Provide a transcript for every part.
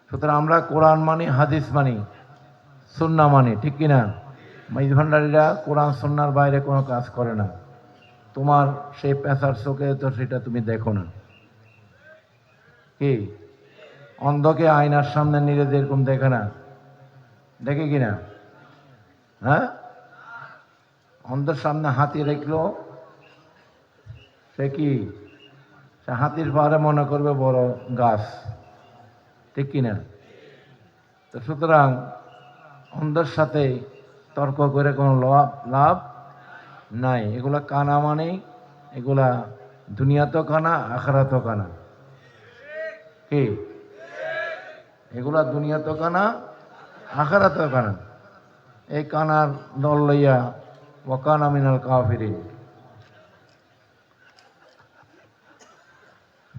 সুতরাং আমরা কোরআন মানি, হাদিস মানি, সুন্নাহ মানি, ঠিক কিনা? মাইজ ভান্ডারীরা কোরআন সুন্নাহর বাইরে কোনো কাজ করে না। তোমার সেই পেশার চোখে তো সেটা তুমি দেখো না। কি অন্ধকে আয়নার সামনে নিয়ে যেরকম দেখে না, দেখে কিনা? হ্যাঁ, অন্ধের সামনে হাতি রেখলো, সে কি, সে হাতির পাহাড়ে মনে করবে বড় গাছ, ঠিক কিনা? তো সুতরাং অন্ধের সাথে তর্ক করে কোনো লাভ নাই। এগুলা কানা মানে, এগুলা দুনিয়াতেও কানা, আখিরাতেও কানা। কি এগুলা দুনিয়াতেও কানা, আখিরাতেও কানা। এই কানার দল লইয়া ওয়াকানা মিনাল কাফিরিন।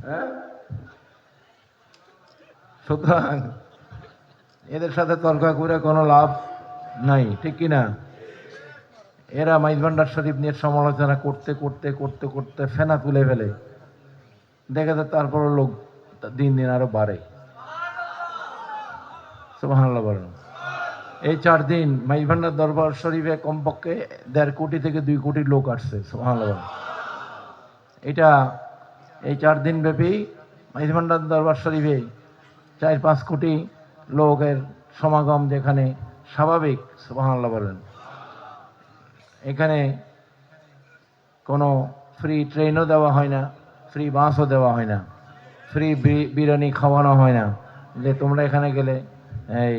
হ্যাঁ, সুতরাং এদের সাথে তর্ক করে কোনো লাভ নাই, ঠিক কিনা? এরা মাইজ ভান্ডার শরীফ নিয়ে সমালোচনা করতে করতে করতে করতে ফেনা তুলে ফেলে, দেখা যায় তারপরও লোক দিন দিন আরো বাড়ে। সুবহানাল্লাহ বলেন। এই 4 দিন মাইজ ভান্ডার দরবার শরীফে কমপক্ষে 1.5 কোটি থেকে 2 কোটি লোক আসছে। সুবহানাল্লাহ বলেন। এটা এই 4 দিন ব্যাপী মাইজ ভান্ডার দরবার শরীফে 4-5 কোটি লোকের সমাগম, যেখানে স্বাভাবিক। সুবহানাল্লাহ বলেন। এখানে কোনো ফ্রি ট্রেনও দেওয়া হয় না, ফ্রি বাসও দেওয়া হয় না, ফ্রি বিরিয়ানি খাওয়ানো হয় না যে তোমরা এখানে গেলে এই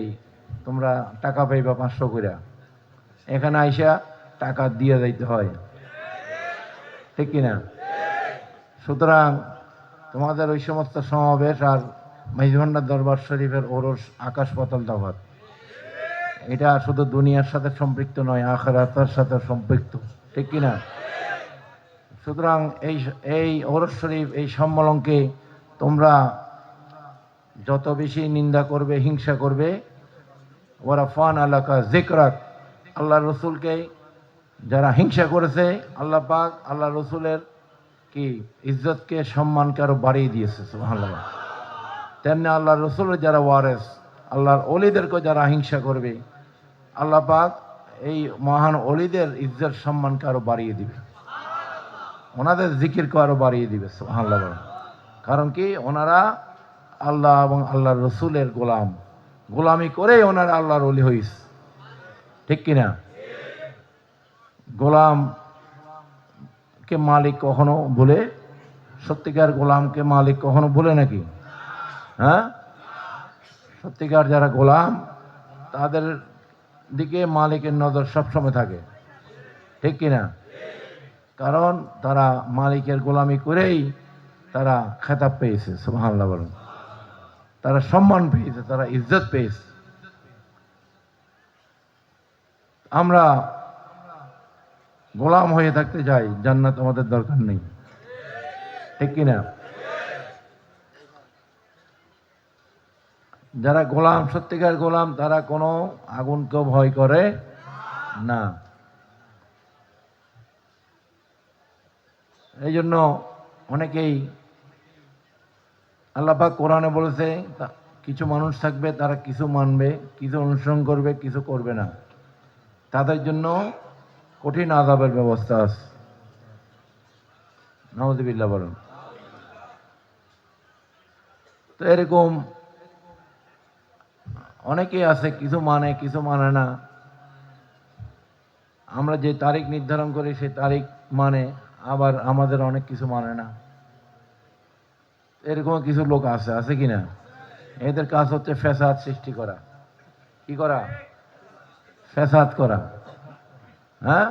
তোমরা টাকা পাইবা 500 করে। এখানে আইসা টাকা দিয়ে যাইতে হয়, ঠিক কিনা? সুতরাং তোমাদের ওই সমস্ত সমাবেশ আর মাইজ ভান্ডার দরবার শরীফের ওরস আকাশ পাতাল তফাৎ। এটা শুধু দুনিয়ার সাথে সম্পৃক্ত নয়, আখিরাতের সাথে সম্পৃক্ত, ঠিক কিনা? সুতরাং এই এই ওরস শরীফ, এই সম্মেলনকে তোমরা যত বেশি নিন্দা করবে, হিংসা করবে, ওরা ফান আলাকা জিকরাক, আল্লাহ রসুলকে যারা হিংসা করেছে, আল্লাহ পাক আল্লাহ রসুলের কি ইজ্জতকে, সম্মানকে আরো বাড়িয়ে দিয়েছে। সুবহানাল্লাহ। তেমনি আল্লাহ রসুলের যারা ওয়ারেস, আল্লাহর অলিদেরকে যারা হিংসা করবে, আল্লাহ পাক এই মহান অলিদের ইজ্জত সম্মানকে আরো বাড়িয়ে দিবে, ওনাদের জিকিরকে আরো বাড়িয়ে দিবে। সুবহানাল্লাহ। কারণ কি, ওনারা আল্লাহ এবং আল্লাহর রসুলের গোলামি করে ওনারা আল্লাহর অলি হইস, ঠিক কিনা? গোলামকে মালিক কখনো ভুলে, সত্যিকার গোলামকে মালিক কখনো ভুলে নাকি? হ্যাঁ, সত্যিকার যারা গোলাম তাদের দিকে মালিকের নজর সবসময় থাকে, ঠিক কিনা? কারণ তারা মালিকের গোলামি করেই তারা খেতাব পেয়েছে। সুবহানাল্লাহ বলেন। তারা সম্মান পেয়েছে, তারা ইজ্জত পেয়েছে। আমরা গোলাম হয়ে থাকতে চাই, জান্নাত আমাদের দরকার নেই, ঠিক কিনা? যারা গোলাম, সত্যিকার গোলাম, তারা কোনো আগুনকে ভয় করে না। এই জন্য অনেকেই, আল্লাহ পাক কোরআনে বলেছে, কিছু মানুষ থাকবে তারা কিছু মানবে, কিছু অনুসরণ করবে, কিছু করবে না। তাদের জন্য কঠিন আযাবের ব্যবস্থা আছে। নাউযুবিল্লাহ বলেন। তো এরকম অনেকেই আছে, কিছু মানে কিছু মানে না। আমরা যে তারিখ নির্ধারণ করি সেই তারিখ মানে, আবার আমাদের অনেক কিছু মানে না। এরকম কিছু লোক আছে কিনা? এদের কাজ হচ্ছে ফ্যাসাদ সৃষ্টি করা। কি করা? ফ্যাসাদ করা। হ্যাঁ,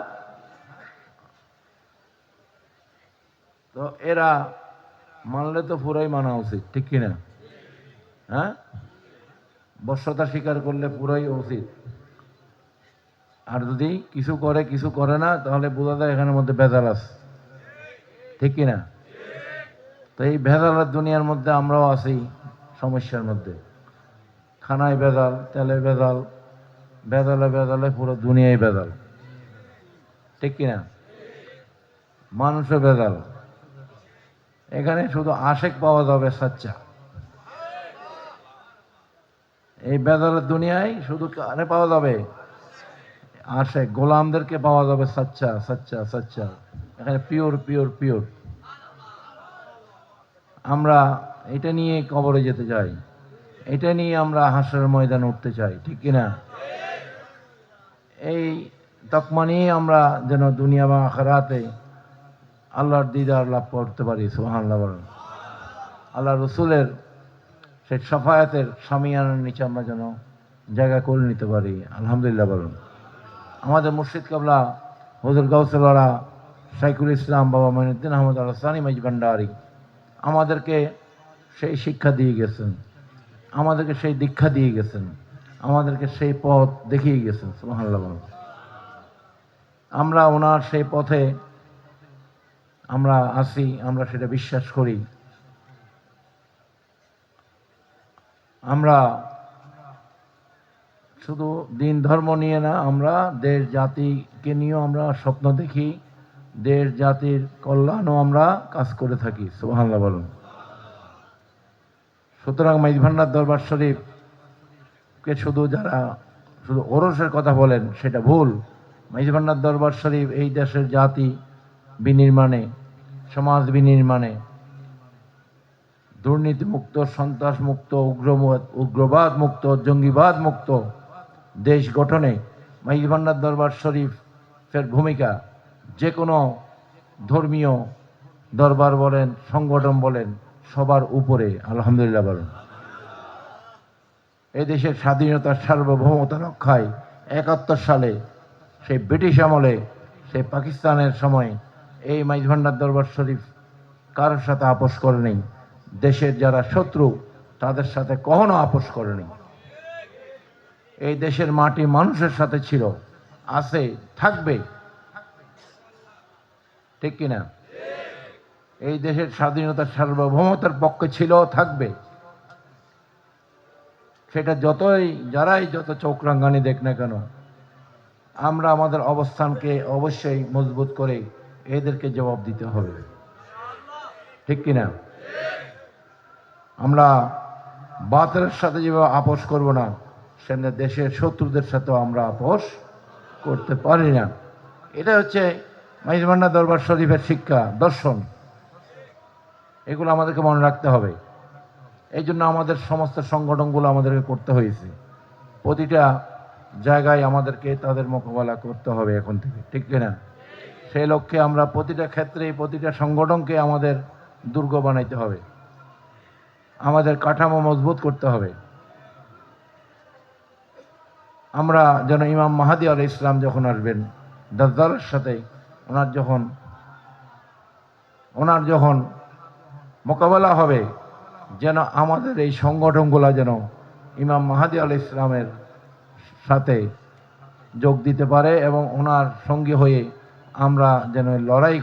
তো এরা মানলে তো পুরাই মানা উচিত, ঠিক কিনা? হ্যাঁ, বশ্যতা স্বীকার করলে পুরাই উচিত। আর যদি কিছু করে কিছু করে না, তাহলে বোঝা যায় এখানের মধ্যে ভেজাল আছে, ঠিক কিনা? তো এই ভেজালের দুনিয়ার মধ্যে আমরাও আছি সমস্যার মধ্যে। খানায় ভেজাল, তেলে ভেজাল, ভেজালে ভেজালে পুরো দুনিয়ায় ভেজাল, ঠিক কিনা? মানুষও ভেজাল। এখানে শুধু আশেক পাওয়া যাবে সাচ্চা, এই বেদালের দুনিয়ায় শুধু কারে পাওয়া যাবে, আর সে গোলামদেরকে পাওয়া যাবে সচ্চা সচ্চা সচ্চা। এখানে পিওর পিওর পিওর। আমরা এটা নিয়ে কবরে যেতে চাই, এটা নিয়ে আমরা হাসরের ময়দানে উঠতে চাই, ঠিক কিনা? এই তকমা নিয়ে আমরা যেন দুনিয়া বা আখিরাতে আল্লাহর দিদার লাভ করতে পারি। সুবহানাল্লাহ বলেন। আল্লাহ রসুলের সেই সাফায়াতের সামিয়ানার নিচে আমরা যেন জায়গা করে নিতে পারি। আলহামদুলিল্লাহ বলুন। আমাদের মুর্শিদ কেবলা হুজুর গাউসুল ওরা শাইখুল ইসলাম বাবা মঈনুদ্দিন আহমদ আল হাসানী মাইজ ভান্ডারী আমাদেরকে সেই শিক্ষা দিয়ে গেছেন, আমাদেরকে সেই দীক্ষা দিয়ে গেছেন, আমাদেরকে সেই পথ দেখিয়ে গেছেন। সুবহানাল্লাহ বলুন। আমরা ওনার সেই পথে আমরা আসি, আমরা সেটা বিশ্বাস করি। আমরা শুধু দিন ধর্ম নিয়ে না, আমরা দেশ জাতিকে নিয়েও আমরা স্বপ্ন দেখি, দেশ জাতির কল্যাণও আমরা কাজ করে থাকি। সুবহানাল্লাহ বলুন। সুতরাং মাইজ ভান্ডার দরবার শরীফকে যারা শুধু ওরসের কথা বলেন সেটা ভুল। মাইজ ভান্ডার দরবার শরীফ এই দেশের জাতি বিনির্মাণে, সমাজ বিনির্মাণে, দুর্নীতি মুক্ত, সন্ত্রাস মুক্ত, উগ্রবাদ মুক্ত, জঙ্গিবাদ মুক্ত দেশ গঠনে মাইজ ভান্ডার দরবার শরীফের ভূমিকা যে কোনো ধর্মীয় দরবার বলেন, সংগঠন বলেন, সবার উপরে। আলহামদুলিল্লাহ বলেন। এই দেশের স্বাধীনতার সার্বভৌমতা রক্ষায় 71 সালে সেই ব্রিটিশ আমলে, সেই পাকিস্তানের সময় এই মাইজ ভান্ডার দরবার শরীফ কারোর সাথে আপোষ করেনি। দেশের যারা শত্রু তাদের সাথে কখনো আপোষ করেনি। এই দেশের মাটি মানুষের সাথে ছিল, আছে, থাকবে, ঠিক কিনা? এই দেশের স্বাধীনতার সার্বভৌমতার পক্ষে ছিল, থাকবে। সেটা যারাই যত চোখরাঙ্গানি দেখ না কেন, আমরা আমাদের অবস্থানকে অবশ্যই মজবুত করে এদেরকে জবাব দিতে হবে, ঠিক কিনা? আমরা বাতিলের সাথে যেভাবে আপোষ করব না, সেখানে দেশের শত্রুদের সাথেও আমরা আপোষ করতে পারি না। এটা হচ্ছে মাইজ ভান্ডার দরবার শরীফের শিক্ষা, দর্শন। এগুলো আমাদেরকে মনে রাখতে হবে। এই জন্য আমাদের সমস্ত সংগঠনগুলো আমাদেরকে করতে হয়েছে। প্রতিটা জায়গায় আমাদেরকে তাদের মোকাবেলা করতে হবে এখন থেকে, ঠিক কিনা? সেই লক্ষ্যে আমরা প্রতিটা ক্ষেত্রে, প্রতিটা সংগঠনকে আমাদের দুর্গ বানাইতে হবে, আমাদের কাঠামো মজবুত করতে হবে। আমরা যেন ইমাম মাহাদি আলাইহিস সালাম যখন আসবেন দাজ্জালের সাথে, ওনার যখন মোকাবেলা হবে, যেন আমাদের এই সংগঠনগুলো যেন ইমাম মাহাদি আলাইহিস সালামের সাথে যোগ দিতে পারে এবং ওনার সঙ্গী হয়ে আমরা যেন লড়াই